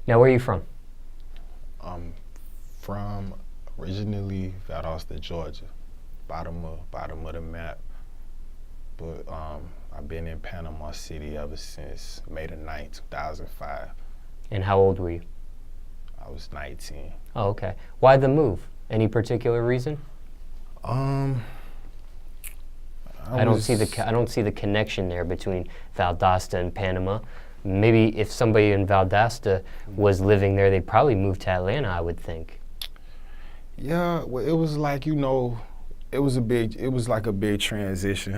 Now, where are you from? I'm from originally Valdosta, Georgia, bottom of the map. But I've been in Panama City ever since May the 9th, 2005. And how old were you? I was 19. Oh, okay. Why the move? Any particular reason? Um, I don't see the connection there between Valdosta and Panama. Maybe if somebody in Valdosta was living there, they'd probably move to Atlanta, I would think. Yeah, well, it was like, it was like a big transition.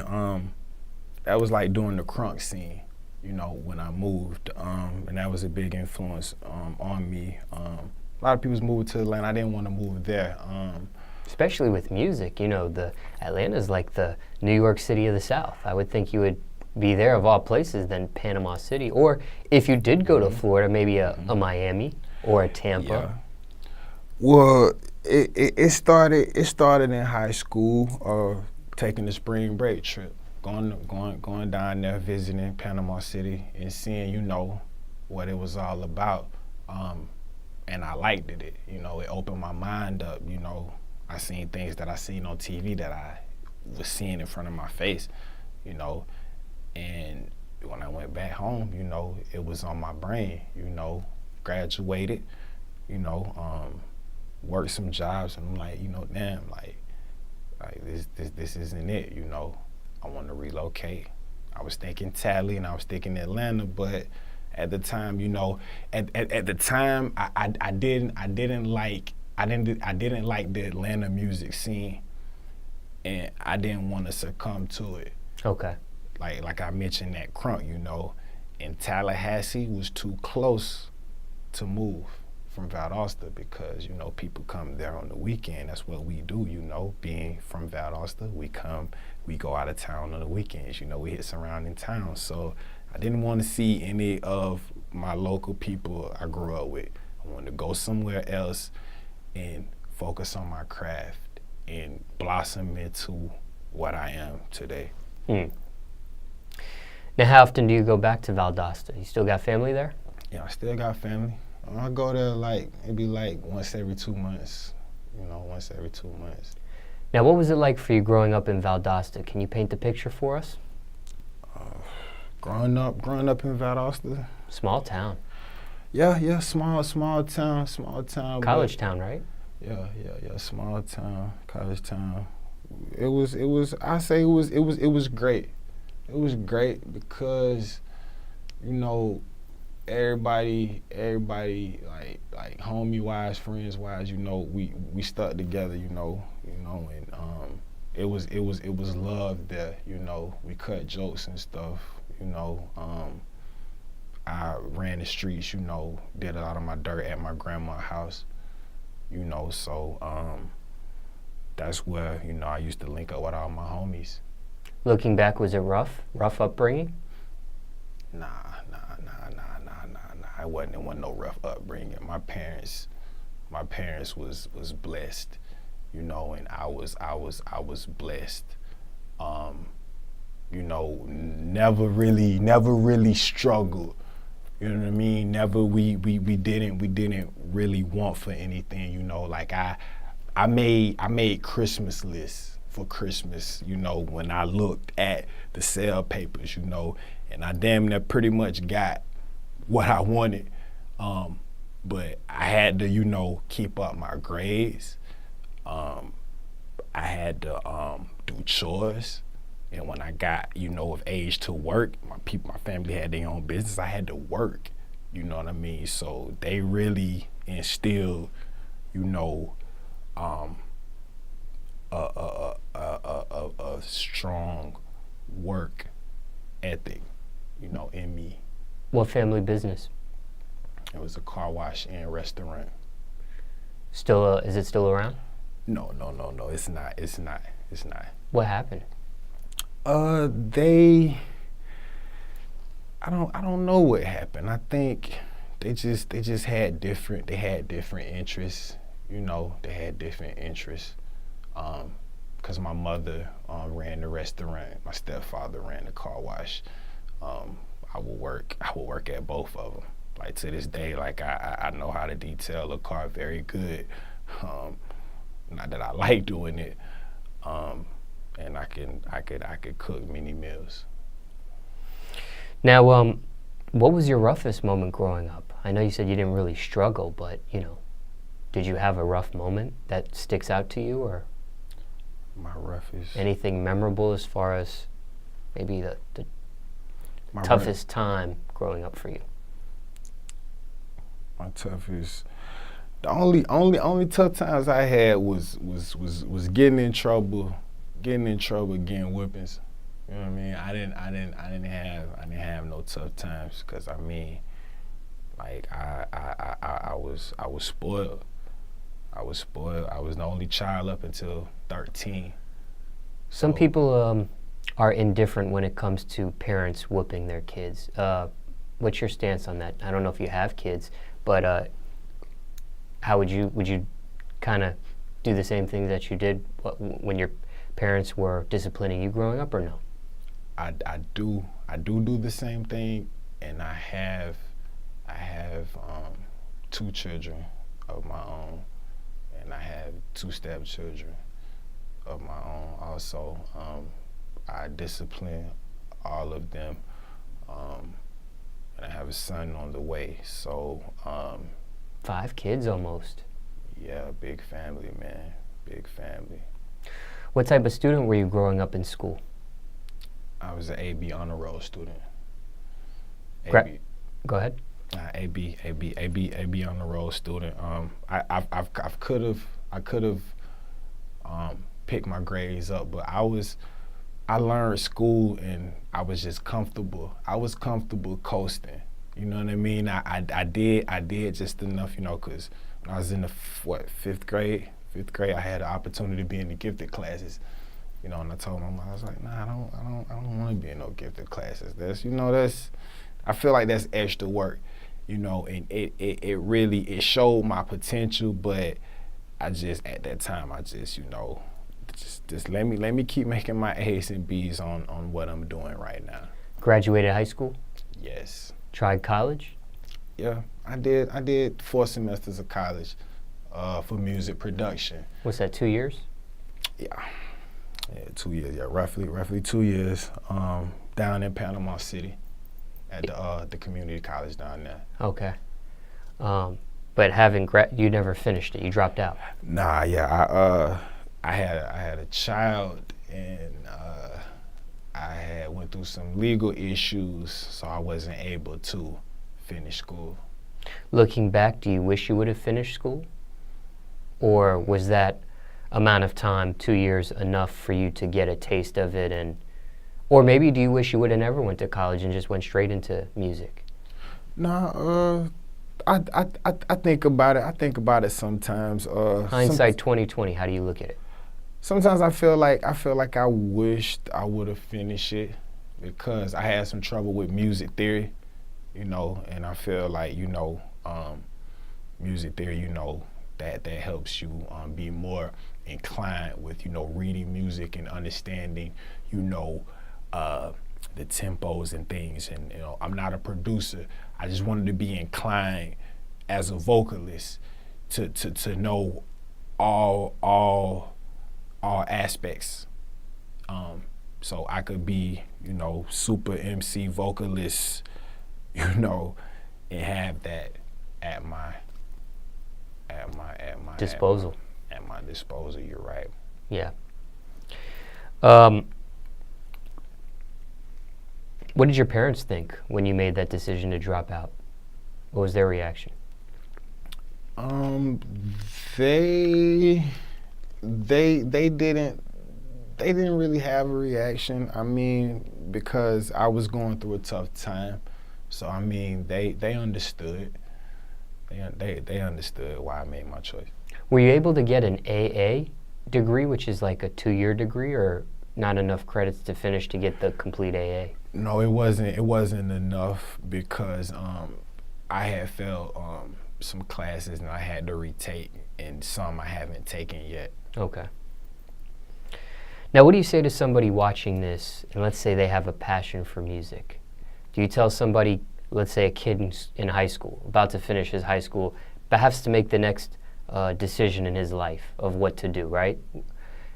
That was like during the crunk scene, when I moved, and that was a big influence on me. A lot of people's moving to Atlanta. I didn't want to move there. Especially with music, the Atlanta's like the New York City of the South. I would think you would be there of all places than Panama City. Or if you did go to Florida, maybe a Miami or a Tampa. Yeah. Well, it started in high school, taking the spring break trip, going down there, visiting Panama City and seeing, what it was all about. And I liked it. It opened my mind up, I seen things that I seen on TV that I was seeing in front of my face, and when I went back home, it was on my brain, graduated, worked some jobs, and I'm like, damn, like this isn't it, I want to relocate. I was thinking Cali and I was thinking Atlanta, but at the time, at the time, I didn't like the Atlanta music scene, and I didn't want to succumb to it. Okay. Like I mentioned that crunk, and Tallahassee was too close to move from Valdosta because, people come there on the weekend. That's what we do, being from Valdosta, we go out of town on the weekends, we hit surrounding towns. So I didn't want to see any of my local people I grew up with. I wanted to go somewhere else and focus on my craft and blossom into what I am today. Now, how often do you go back to Valdosta? You still got family there? Yeah, I still got family. I go there maybe once every 2 months, once every 2 months. Now, what was it like for you growing up in Valdosta? Can you paint the picture for us? Growing up in Valdosta. Small town. Yeah, small town. College town, right? Yeah, small town, college town. It was great. It was great because, everybody like homie wise, friends wise, we stuck together, and it was love there, we cut jokes and stuff, I ran the streets, did a lot of my dirt at my grandma's house, so that's where, I used to link up with all my homies. Looking back, was it rough upbringing? Nah. It wasn't no rough upbringing. My parents was blessed, and I was blessed. Never really struggled. You know what I mean? Never we didn't really want for anything, like I made Christmas lists for Christmas, when I looked at the sale papers, and I damn near pretty much got what I wanted, but I had to, keep up my grades. I had to do chores, and when I got, of age to work, my family had their own business. I had to work, you know what I mean? So they really instilled, a strong work ethic, in me. What family business? It was a car wash and restaurant. Still, is it still around? No, it's not. What happened? I don't know what happened. I think they just had different interests, they had different interests. Cause my mother ran the restaurant, my stepfather ran the car wash. I would work at both of them. Like to this day, like I know how to detail a car very good. Not that I like doing it, and I could cook many meals. Now, what was your roughest moment growing up? I know you said you didn't really struggle, but did you have a rough moment that sticks out to you, or My roughest. anything memorable as far as maybe the toughest time growing up for you? My toughest. The only tough times I had was getting in trouble, getting whippings. You know what I mean? I didn't have no tough times, because I mean, like I was spoiled. I was spoiled. I was the only child up until 13. Some people are indifferent when it comes to parents whooping their kids. What's your stance on that? I don't know if you have kids, but how would you kind of do the same thing that you did when your parents were disciplining you growing up, or no? I do the same thing, and I have 2 children of my own, and I have 2 stepchildren of my own also. I discipline all of them, and I have a son on the way. So 5 kids almost. yeah, big family, man, big family. What type of student were you growing up in school? I was an AB honor roll student. Go ahead. AB honor roll student. I could have picked my grades up, but I learned school and I was just comfortable. I was comfortable coasting. You know what I mean? I did just enough, because when I was in the fifth grade, I had the opportunity to be in the gifted classes. And I told my mom, I was like, nah, I don't want to be in no gifted classes. I feel like that's extra work, and it really showed my potential, but at that time, just let me keep making my A's and B's on what I'm doing right now. Graduated high school? Yes. Tried college? Yeah, I did 4 semesters of college for music production. What's that, 2 years? Yeah, 2 years. Yeah, roughly 2 years. Down in Panama City at the community college down there. Okay. But you never finished it. You dropped out. Nah, yeah. I had a child, and I went through some legal issues, so I wasn't able to finish school. Looking back, do you wish you would have finished school? Or was that amount of time, 2 years, enough for you to get a taste of it? Or maybe do you wish you would have never went to college and just went straight into music? Nah, I think about it. I think about it sometimes. Hindsight 2020, how do you look at it? Sometimes I feel like I wished I would have finished it, because I had some trouble with music theory, and I feel like music theory, that helps you be more inclined with reading music and understanding the tempos and things. And I'm not a producer. I just wanted to be inclined as a vocalist to know all aspects, so I could be, super MC vocalist, and have that at my disposal. At my disposal. You're right. Yeah. What did your parents think when you made that decision to drop out? What was their reaction? They didn't really have a reaction. I mean, because I was going through a tough time. So I mean, they understood. They understood why I made my choice. Were you able to get an AA degree, which is like a 2-year degree, or not enough credits to finish to get the complete AA? No, it wasn't enough, because I had failed some classes and I had to retake, and some I haven't taken yet. Okay. Now, what do you say to somebody watching this, and let's say they have a passion for music? Do you tell somebody, let's say a kid in high school, about to finish his high school, but has to make the next decision in his life of what to do, right?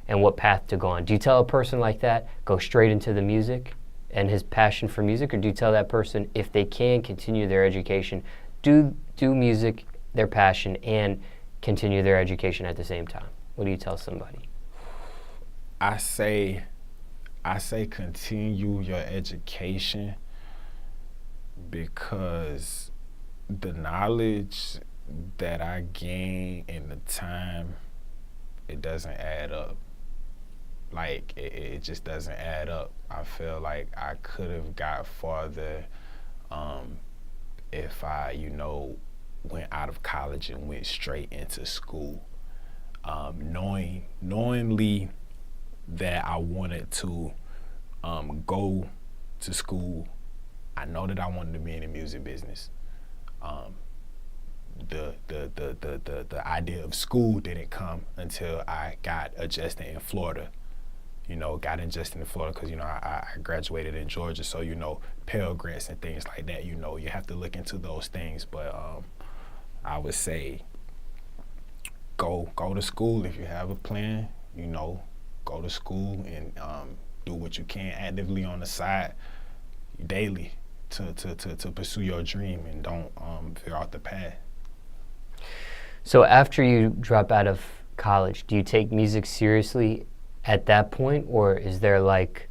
And what path to go on. Do you tell a person like that, go straight into the music and his passion for music, or do you tell that person, if they can continue their education, do music, their passion, and continue their education at the same time? What do you tell somebody? I say continue your education, because the knowledge that I gain in the time, it doesn't add up. Like, it just doesn't add up. I feel like I could have got farther if I, went out of college and went straight into school. Knowingly that I wanted to go to school, I know that I wanted to be in the music business. The idea of school didn't come until I got adjusted in Florida. Got adjusted in Florida because, I graduated in Georgia. So, Pell Grants and things like that, you have to look into those things. But I would say go to school if you have a plan, go to school and do what you can actively on the side daily to pursue your dream, and don't veer off the path. So after you drop out of college, do you take music seriously at that point, or is there like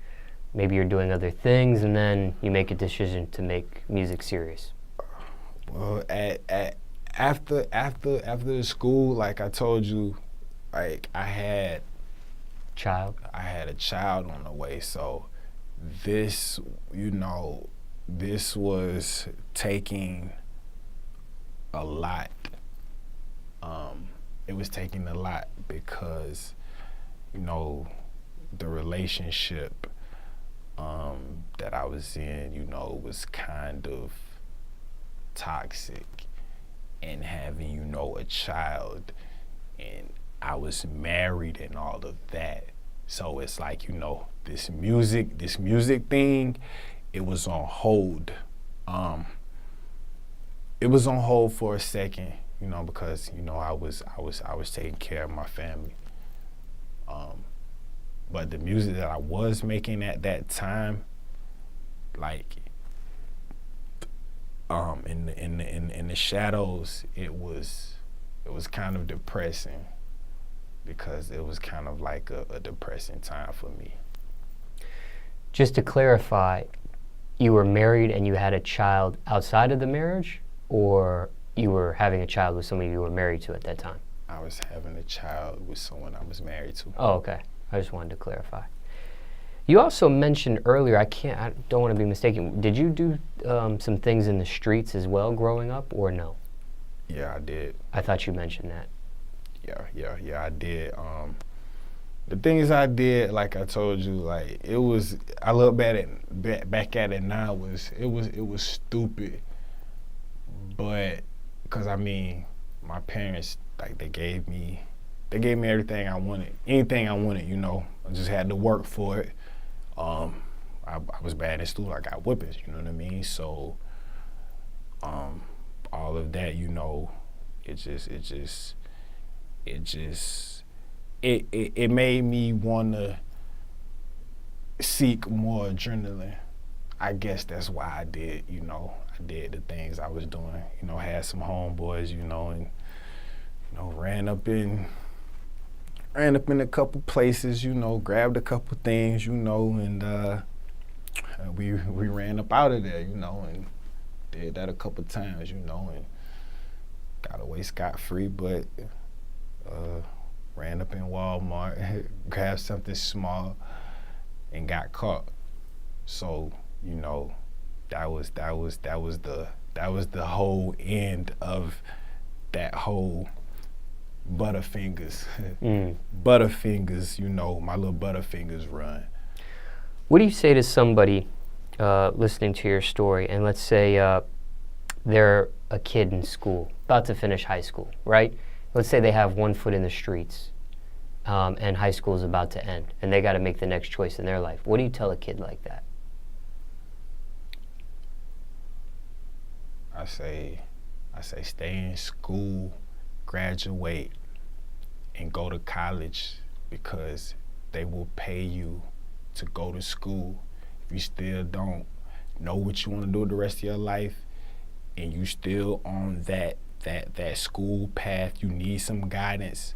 maybe you're doing other things and then you make a decision to make music serious? Well, after the school, like I told you, like I had a child on the way, so this was taking a lot. It was taking a lot because, the relationship that I was in, was kind of toxic, and having, a child, and I was married and all of that. So it's like, this music thing, it was on hold. It was on hold for a second, because, I was taking care of my family. But the music that I was making at that time, like, in the shadows, it was kind of depressing, because it was kind of like a depressing time for me. Just to clarify, you were married and you had a child outside of the marriage, or you were having a child with somebody you were married to at that time? I was having a child with someone I was married to. Oh, okay. I just wanted to clarify. You also mentioned earlier, I don't want to be mistaken, did you do some things in the streets as well growing up, or no? Yeah, I did. I thought you mentioned that. Yeah, I did. The things I did, like I told you, like I look back at it now, it was stupid, but because my parents, like, they gave me everything I wanted, anything I wanted, I just had to work for it. I was bad in school, I got whippings, you know what I mean? So all of that, it made me want to seek more adrenaline. I guess that's why I did the things I was doing, had some homeboys, and ran up in a couple places, grabbed a couple things, and we ran up out of there, and did that a couple times, and got away scot-free, but ran up in Walmart, grabbed something small, and got caught. So, that was the whole end of that whole Butterfingers. Butterfingers, my little Butterfingers run. What do you say to somebody listening to your story, and let's say they're a kid in school, about to finish high school, right? Let's say they have one foot in the streets, and high school is about to end, and they got to make the next choice in their life. What do you tell a kid like that? I say stay in school, graduate, and go to college, because they will pay you to go to school. If you still don't know what you want to do the rest of your life, and you still on that school path, you need some guidance,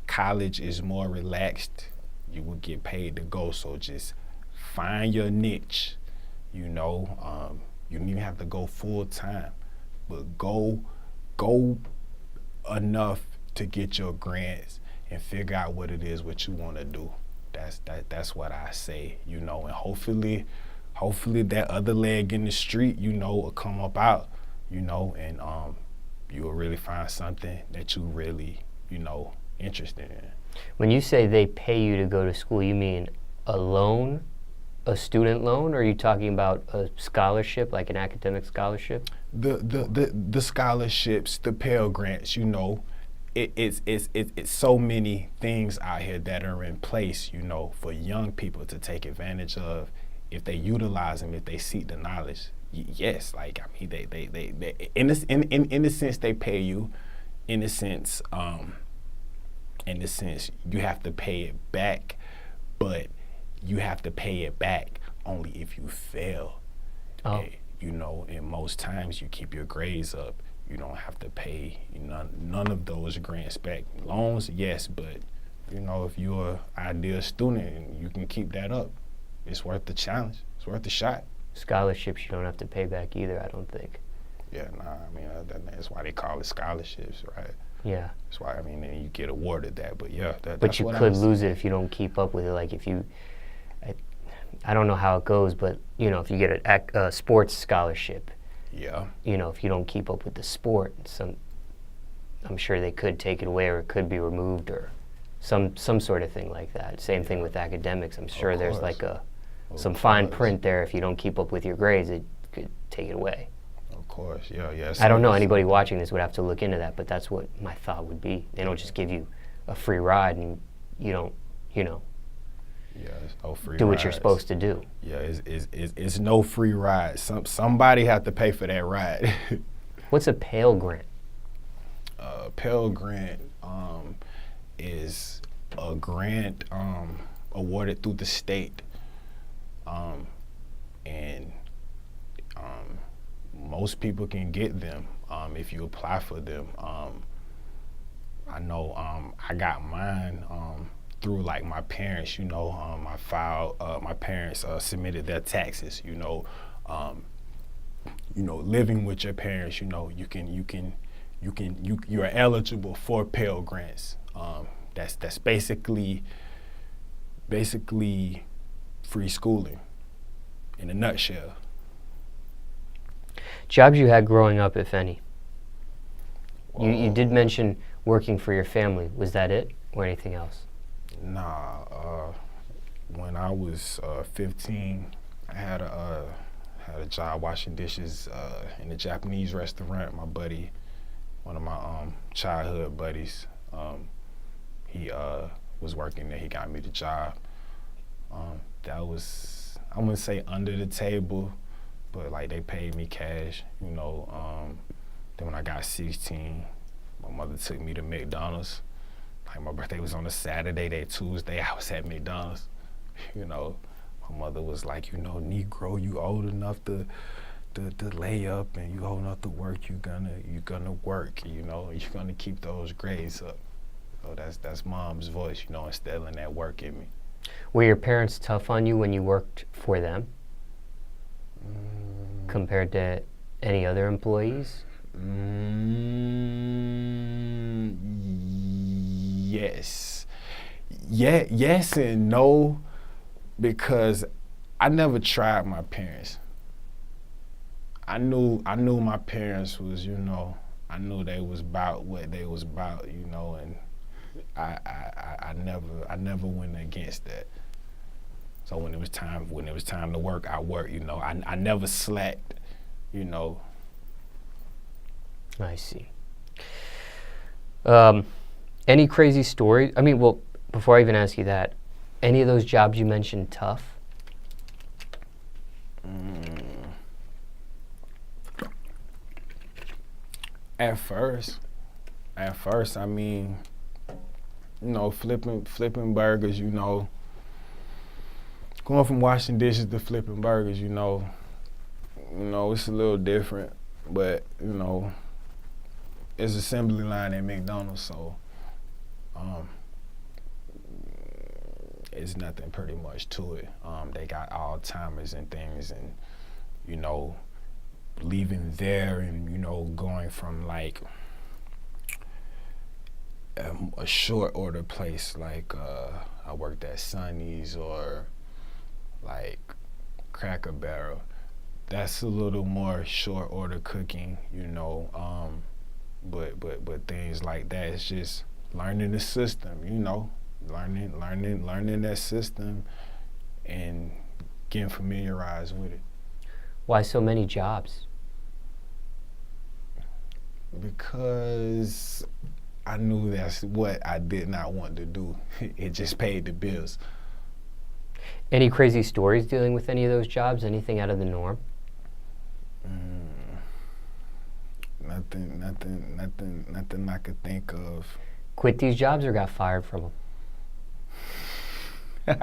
college is more relaxed. You will get paid to go. So just find your niche. You know, you don't even have to go full time, but go enough to get your grants and figure out what it is what you want to do. That's what I say, you know, and hopefully that other leg in the street, you know, will come up out, you know, and you will really find something that you really, you know, interested in. When you say they pay you to go to school, you mean a loan, a student loan, or are you talking about a scholarship, like an academic scholarship? The scholarships, the Pell Grants, you know, it's so many things out here that are in place, you know, for young people to take advantage of if they utilize them, if they seek the knowledge. Yes, like, I mean, they in a sense they pay you, in a sense you have to pay it back, but you have to pay it back only if you fail. Oh. You know, and most times you keep your grades up, you don't have to pay none of those grants back. Loans, yes, but you know, if you're an ideal student and you can keep that up, it's worth the challenge. It's worth the shot. Scholarships you don't have to pay back either, I don't think. Yeah, nah, I mean, that's why they call it scholarships, right? Yeah. That's why, I mean, then you get awarded that, but yeah. But you could lose it if you don't keep up with it. Like if you, I don't know how it goes, but you know, if you get a sports scholarship, yeah, you know, if you don't keep up with the sport, I'm sure they could take it away, or it could be removed, or some sort of thing like that. Same thing with academics. I'm sure there's like some fine print there. If you don't keep up with your grades, it could take it away. Of course, yeah. I don't know. Anybody watching this would have to look into that, but that's what my thought would be. They don't just give you a free ride and you don't, you know, it's no free do what rides. you're supposed to do. Yeah, it's no free ride. Somebody have to pay for that ride. What's a Pell Grant? Pell Grant is a grant awarded through the state, and most people can get them if you apply for them. I know I got mine through like my parents, you know. My parents submitted their taxes, you know. Living with your parents, you know, you're eligible for Pell Grants. That's basically free schooling in a nutshell. Jobs you had growing up, if any? You did mention working for your family. Was that it, or anything else? Nah. When I was 15, I had a job washing dishes in a Japanese restaurant. My buddy, one of my childhood buddies, he was working there. He got me the job. That was, I wouldn't say under the table, but like they paid me cash, you know. Then when I got 16, my mother took me to McDonald's. Like my birthday was on a Saturday, that Tuesday I was at McDonald's. You know, my mother was like, you know, Negro, you old enough to lay up, and you old enough to work. You gonna work. You know, you're gonna keep those grades up. So that's mom's voice, you know, instilling that work in me. Were your parents tough on you when you worked for them compared to any other employees? Yes. Yes and no, because I never tried my parents. I knew my parents was, you know, I knew they was about what they was about, you know, and I never went against that. So when it was time to work, I worked, you know. I never slacked, you know. I see. Any crazy stories? I mean, well, before I even ask you that, any of those jobs you mentioned tough? At first, I mean, you know, flipping burgers, you know, going from washing dishes to flipping burgers, you know, it's a little different, but you know, it's assembly line at McDonald's, so it's nothing pretty much to it. They got all timers and things, and you know, leaving there and you know, going from like a short order place like I worked at Sonny's or like Cracker Barrel. That's a little more short order cooking, you know. But things like that, it's just learning the system, you know, learning that system and getting familiarized with it. Why so many jobs? Because I knew that's what I did not want to do. It just paid the bills. Any crazy stories dealing with any of those jobs? Anything out of the norm? Nothing I could think of. Quit these jobs or got fired from them?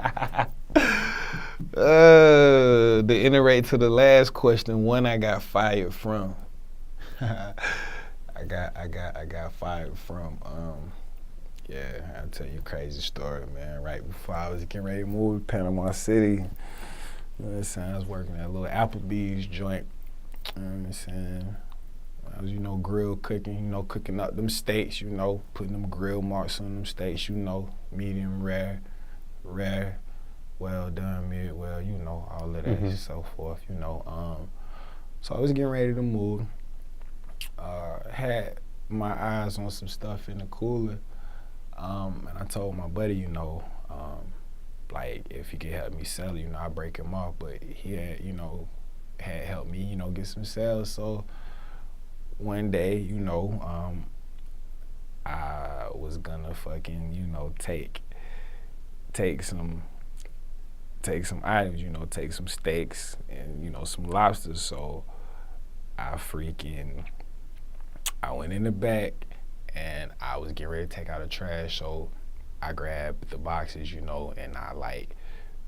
To iterate to the last question, one I got fired from. I got fired from. Yeah, I'll tell you a crazy story, man. Right before I was getting ready to move to Panama City, you know what I'm saying, I was working at a little Applebee's joint. You know what I'm saying? I was, you know, grill cooking, you know, cooking up them steaks, you know, putting them grill marks on them steaks, you know, medium rare, well done, mid well, you know, all of that and so forth, you know. So I was getting ready to move. Had my eyes on some stuff in the cooler, and I told my buddy, you know, like if he could help me sell it, you know, I'd break him off, but he had, you know, had helped me, you know, get some sales. So one day, you know, I was gonna fucking, you know, take some items, you know, take some steaks and, you know, some lobsters. So I went in the back and I was getting ready to take out the trash. So I grabbed the boxes, you know, and I like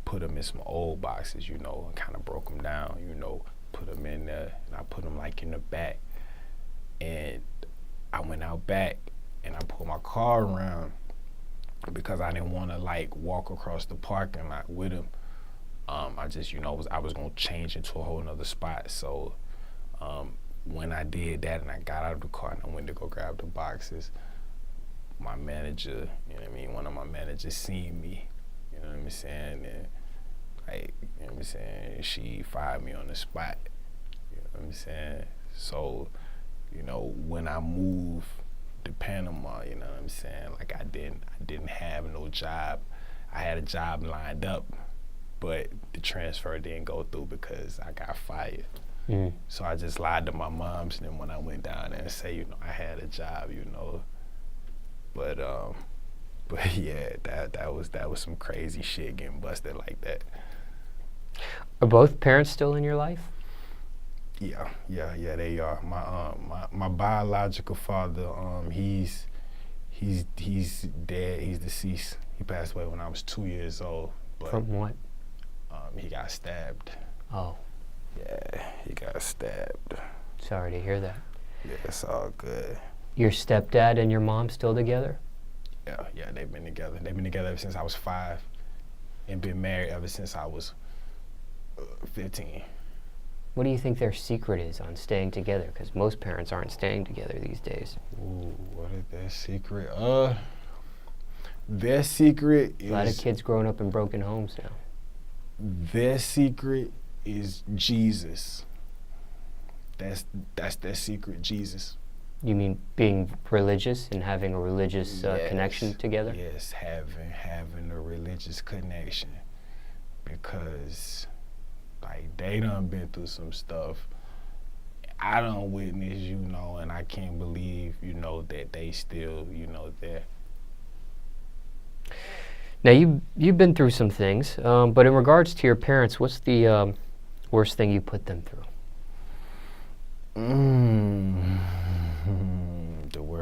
put them in some old boxes, you know, and kind of broke them down, you know, put them in there, and I put them like in the back. And I went out back and I pulled my car around because I didn't want to like walk across the parking lot with him. I just, you know, I was gonna change into a whole nother spot. So when I did that and I got out of the car and I went to go grab the boxes, my manager, you know what I mean, one of my managers seen me, you know what I'm saying, and like, you know what I'm saying, she fired me on the spot, you know what I'm saying. So, you know, when I moved to Panama, you know what I'm saying, like I didn't have no job. I had a job lined up, but the transfer didn't go through because I got fired. So I just lied to my moms, and then when I went down there and say, you know, I had a job, you know. But yeah, that was some crazy shit getting busted like that. Are both parents still in your life? Yeah, they are. My biological father, he's dead. He's deceased. He passed away when I was 2 years old. But, from what? He got stabbed. Oh. Yeah, he got stabbed. Sorry to hear that. Yeah, it's all good. Your stepdad and your mom still together? Yeah, they've been together. They've been together ever since I was 5 and been married ever since I was 15. What do you think their secret is on staying together? Because most parents aren't staying together these days. Ooh, what is their secret? Their secret is... A lot of kids growing up in broken homes now. Their secret is Jesus. That's their secret, Jesus. You mean being religious and having a religious connection together? Yes, having a religious connection, because like they done been through some stuff. I done witnessed, you know, and I can't believe, you know, that they still, you know, there. Now you've been through some things, but in regards to your parents, what's the worst thing you put them through?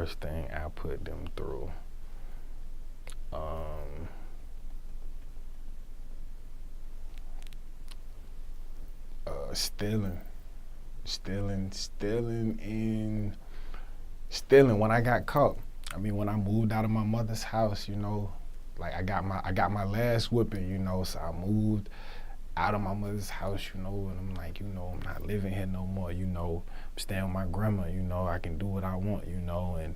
worst thing I put them through? Stealing when I got caught. I mean, when I moved out of my mother's house, you know, like I got my last whipping, you know, so I moved out of my mother's house, you know, and I'm like, you know, I'm not living here no more, you know, I'm staying with my grandma, you know, I can do what I want, you know, and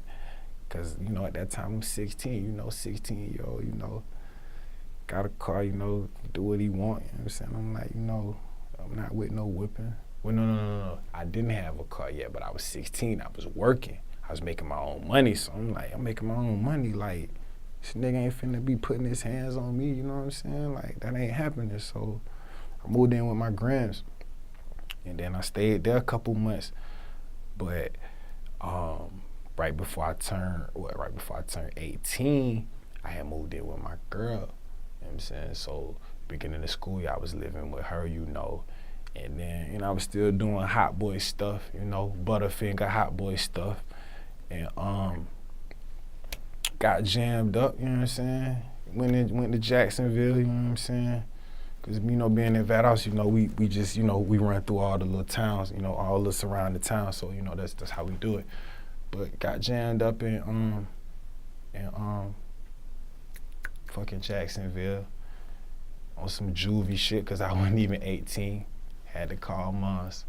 cause, you know, at that time I'm 16, you know, 16-year-old, you know, got a car, you know, do what he want, you know what I'm saying? I'm like, you know, I'm not with no whipping. Well, no. I didn't have a car yet, but I was 16, I was working. I was making my own money, so I'm like, I'm making my own money, like, this nigga ain't finna be putting his hands on me, you know what I'm saying? Like, that ain't happening, so I moved in with my grams, and then I stayed there a couple months, but right before I turned 18, I had moved in with my girl, you know what I'm saying? So, beginning of school year, I was living with her, you know, and then, you know, I was still doing hot boy stuff, you know, Butterfinger hot boy stuff, and got jammed up, you know what I'm saying? Went to Jacksonville, you know what I'm saying? Cause, you know, being in Valdosta, you know, we just, you know, we run through all the little towns, you know, all the surrounding towns, so, you know, that's how we do it. But got jammed up in fucking Jacksonville on some juvie shit, cause I wasn't even 18. Had to call moms.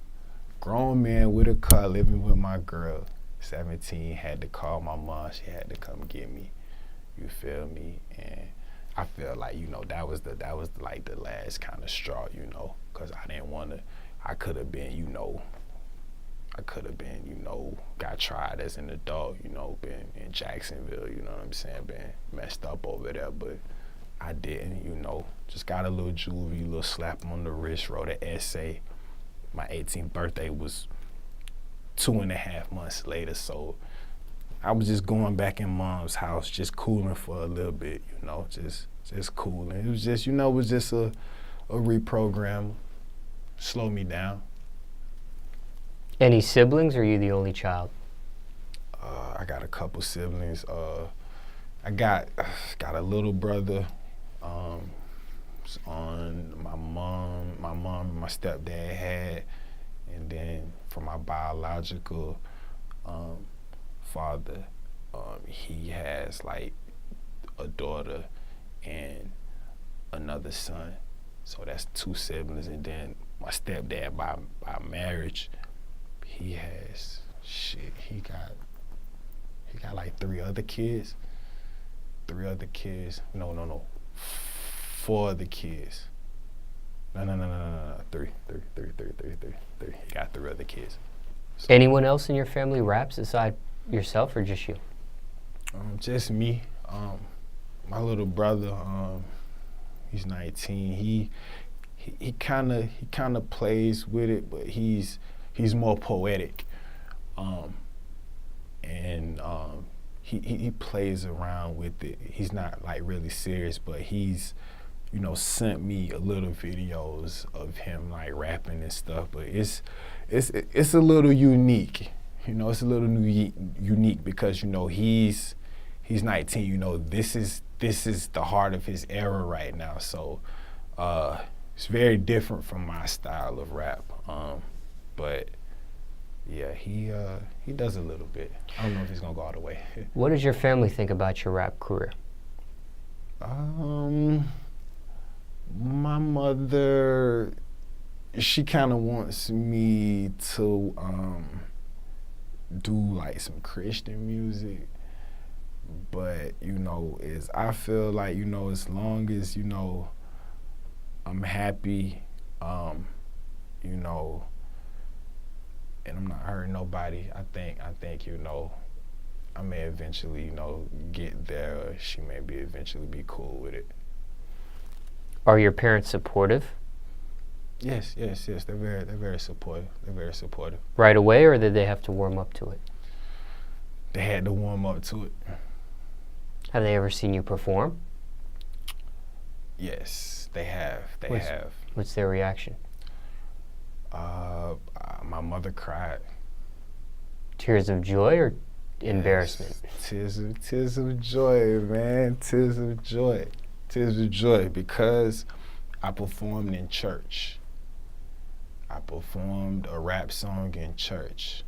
Grown man with a car living with my girl, 17, had to call my mom. She had to come get me. You feel me? And I feel like, you know, that was like the last kind of straw, you know, cause I didn't want to. I could have been, you know, got tried as an adult, you know, been in Jacksonville, you know what I'm saying, been messed up over there, but I didn't, you know, just got a little juvie, little slap on the wrist, wrote an essay. My 18th birthday was 2.5 months later, so I was just going back in mom's house, just cooling for a little bit, you know, just cooling. It was just, you know, it was just a reprogram, slow me down. Any siblings, or are you the only child? I got a couple siblings. I got a little brother. On my mom and my stepdad had, and then for my biological father, he has like a daughter and another son, so that's 2 siblings. And then my stepdad by marriage, he got like 3 other kids. 4 other kids. No. 4 other kids. No. 3. He got 3 other kids. So, anyone else in your family raps aside yourself, or just you? Just me. My little brother, he's 19. He kind of plays with it, but he's more poetic. He plays around with it. He's not like really serious, but he's, you know, sent me a little videos of him like rapping and stuff. But it's a little unique, you know. It's a little unique because, you know, he's 19. You know, this is the heart of his era right now. So it's very different from my style of rap. But yeah, he does a little bit. I don't know if he's gonna go all the way. What does your family think about your rap career? My mother, she kind of wants me to do like some Christian music, but, you know, I feel like, you know, as long as, you know, I'm happy, you know, and I'm not hurting nobody, I think, you know, I may eventually, you know, get there, or she may eventually be cool with it. Are your parents supportive? Yes. They're very supportive. Right away, or did they have to warm up to it? They had to warm up to it. Have they ever seen you perform? Yes, they have. What's their reaction? My mother cried. Tears of joy or embarrassment? Tears of joy, man. Tears of joy. Tears of joy, because I performed in church. I performed a rap song in church.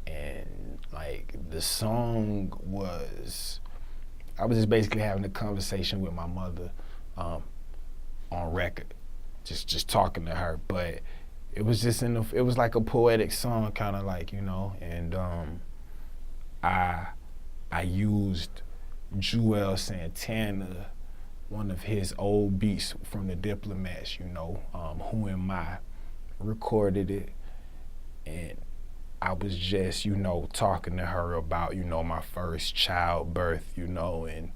And like the song was, I was just basically having a conversation with my mother on record, just talking to her. But it was just it was like a poetic song, kind of like, you know, and I used Juelz Santana, one of his old beats from the Diplomats, you know, Who Am I, recorded it, and I was just, you know, talking to her about, you know, my first childbirth, you know, and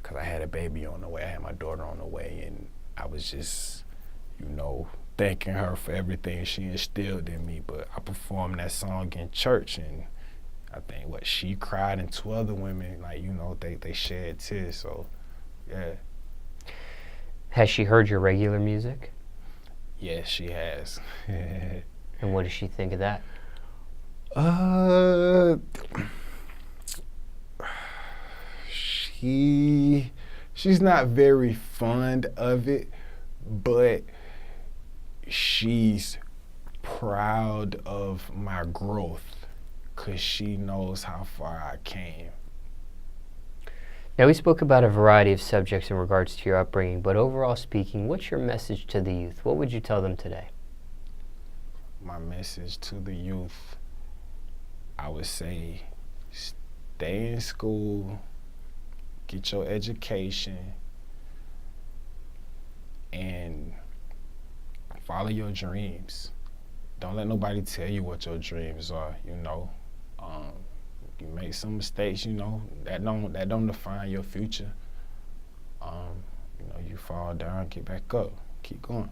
because I had a baby on the way, I had my daughter on the way, and I was just, you know, thanking her for everything she instilled in me. But I performed that song in church, and I think she cried, and 2 other women, like, you know, they shed tears. So yeah. Has she heard your regular music? Yes, she has. And what does she think of that? She's not very fond of it, but she's proud of my growth, 'cause she knows how far I came. Now, we spoke about a variety of subjects in regards to your upbringing, but overall speaking, what's your message to the youth? What would you tell them today? My message to the youth, I would say, stay in school, get your education, and follow your dreams. Don't let nobody tell you what your dreams are, you know. You make some mistakes, you know, that don't define your future. You know, you fall down, get back up, keep going.